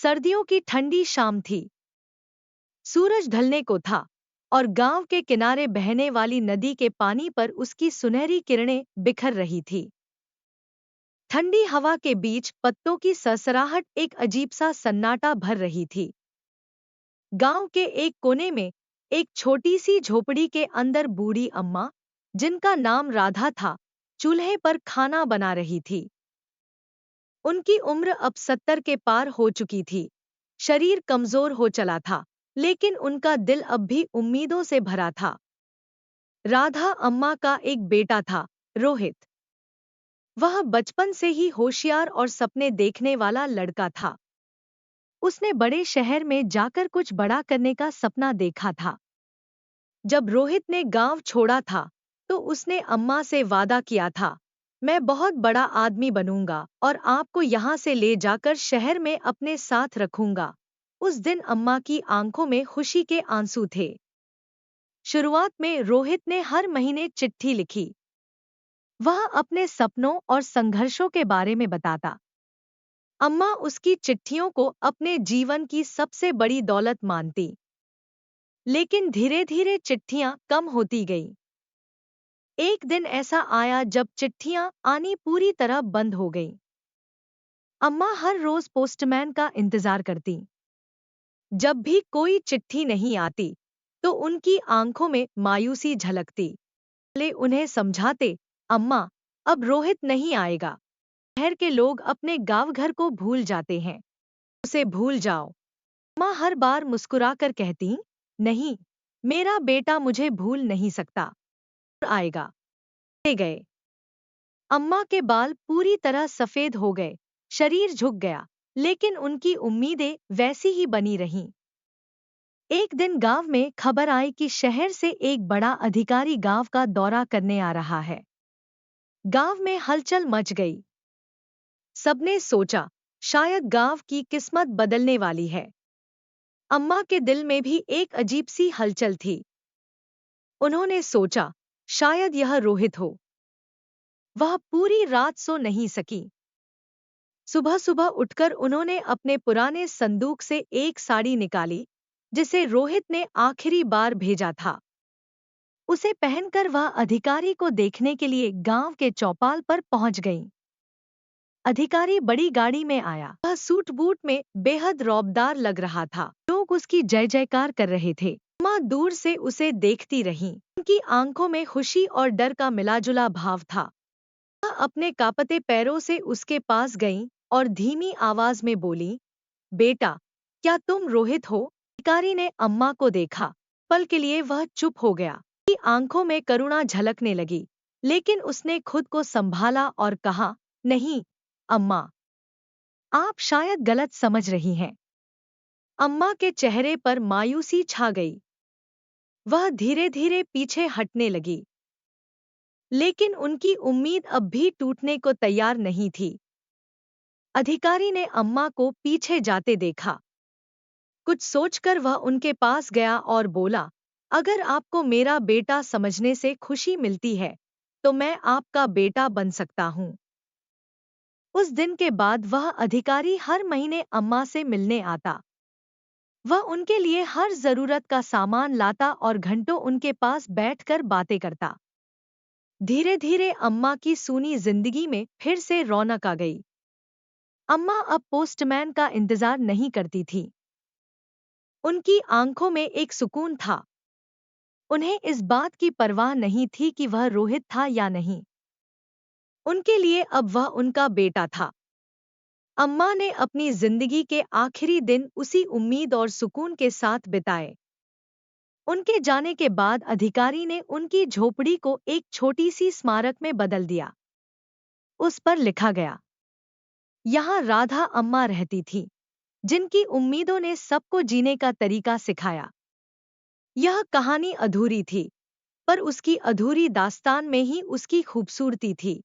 सर्दियों की ठंडी शाम थी। सूरज ढलने को था और गांव के किनारे बहने वाली नदी के पानी पर उसकी सुनहरी किरणें बिखर रही थी। ठंडी हवा के बीच पत्तों की सरसराहट एक अजीब सा सन्नाटा भर रही थी। गांव के एक कोने में एक छोटी सी झोपड़ी के अंदर बूढ़ी अम्मा, जिनका नाम राधा था, चूल्हे पर खाना बना रही थी। उनकी उम्र अब 70 के पार हो चुकी थी। शरीर कमजोर हो चला था, लेकिन उनका दिल अब भी उम्मीदों से भरा था। राधा अम्मा का एक बेटा था, रोहित। वह बचपन से ही होशियार और सपने देखने वाला लड़का था। उसने बड़े शहर में जाकर कुछ बड़ा करने का सपना देखा था। जब रोहित ने गांव छोड़ा था, तो उसने अम्मा से वादा किया था, मैं बहुत बड़ा आदमी बनूंगा और आपको यहाँ से ले जाकर शहर में अपने साथ रखूंगा। उस दिन अम्मा की आंखों में खुशी के आंसू थे। शुरुआत में रोहित ने हर महीने चिट्ठी लिखी। वह अपने सपनों और संघर्षों के बारे में बताता। अम्मा उसकी चिट्ठियों को अपने जीवन की सबसे बड़ी दौलत मानती। लेकिन धीरे धीरे चिट्ठियां कम होती गईं। एक दिन ऐसा आया जब चिट्ठियां आनी पूरी तरह बंद हो गईं। अम्मा हर रोज पोस्टमैन का इंतजार करती। जब भी कोई चिट्ठी नहीं आती, तो उनकी आंखों में मायूसी झलकती। ले उन्हें समझाते, अम्मा, अब रोहित नहीं आएगा। शहर के लोग अपने गांव घर को भूल जाते हैं। उसे भूल जाओ। अम्मा हर बार मुस्कुराकर कहती, नहीं, मेरा बेटा मुझे भूल नहीं सकता। आएगा। ले गए। अम्मा के बाल पूरी तरह सफेद हो गए, शरीर झुक गया, लेकिन उनकी उम्मीदें वैसी ही बनी रहीं। एक दिन गांव में खबर आई कि शहर से एक बड़ा अधिकारी गांव का दौरा करने आ रहा है। गांव में हलचल मच गई। सबने सोचा, शायद गांव की किस्मत बदलने वाली है। अम्मा के दिल में भी एक अजीब सी हलचल थी। उन्होंने सोचा, शायद यह रोहित हो। वह पूरी रात सो नहीं सकी। सुबह सुबह उठकर उन्होंने अपने पुराने संदूक से एक साड़ी निकाली, जिसे रोहित ने आखिरी बार भेजा था। उसे पहनकर वह अधिकारी को देखने के लिए गांव के चौपाल पर पहुंच गई। अधिकारी बड़ी गाड़ी में आया। वह सूट बूट में बेहद रौबदार लग रहा था। लोग उसकी जय जयकार कर रहे थे। अम्मा दूर से उसे देखती रहीं। उनकी आंखों में खुशी और डर का मिलाजुला भाव था। वह अपने कांपते पैरों से उसके पास गई और धीमी आवाज में बोली, बेटा, क्या तुम रोहित हो? अधिकारी ने अम्मा को देखा। पल के लिए वह चुप हो गया। उसकी आंखों में करुणा झलकने लगी, लेकिन उसने खुद को संभाला और कहा, नहीं अम्मा, आप शायद गलत समझ रही हैं। अम्मा के चेहरे पर मायूसी छा गई। वह धीरे धीरे पीछे हटने लगी, लेकिन उनकी उम्मीद अब भी टूटने को तैयार नहीं थी। अधिकारी ने अम्मा को पीछे जाते देखा। कुछ सोचकर वह उनके पास गया और बोला, अगर आपको मेरा बेटा समझने से खुशी मिलती है, तो मैं आपका बेटा बन सकता हूँ। उस दिन के बाद वह अधिकारी हर महीने अम्मा से मिलने आता। वह उनके लिए हर जरूरत का सामान लाता और घंटों उनके पास बैठकर बातें करता। धीरे धीरे अम्मा की सूनी जिंदगी में फिर से रौनक आ गई। अम्मा अब पोस्टमैन का इंतजार नहीं करती थी। उनकी आंखों में एक सुकून था। उन्हें इस बात की परवाह नहीं थी कि वह रोहित था या नहीं। उनके लिए अब वह उनका बेटा था। अम्मा ने अपनी जिंदगी के आखिरी दिन उसी उम्मीद और सुकून के साथ बिताए। उनके जाने के बाद अधिकारी ने उनकी झोपड़ी को एक छोटी सी स्मारक में बदल दिया। उस पर लिखा गया, यहाँ राधा अम्मा रहती थी, जिनकी उम्मीदों ने सबको जीने का तरीका सिखाया। यह कहानी अधूरी थी, पर उसकी अधूरी दास्तान में ही उसकी खूबसूरती थी।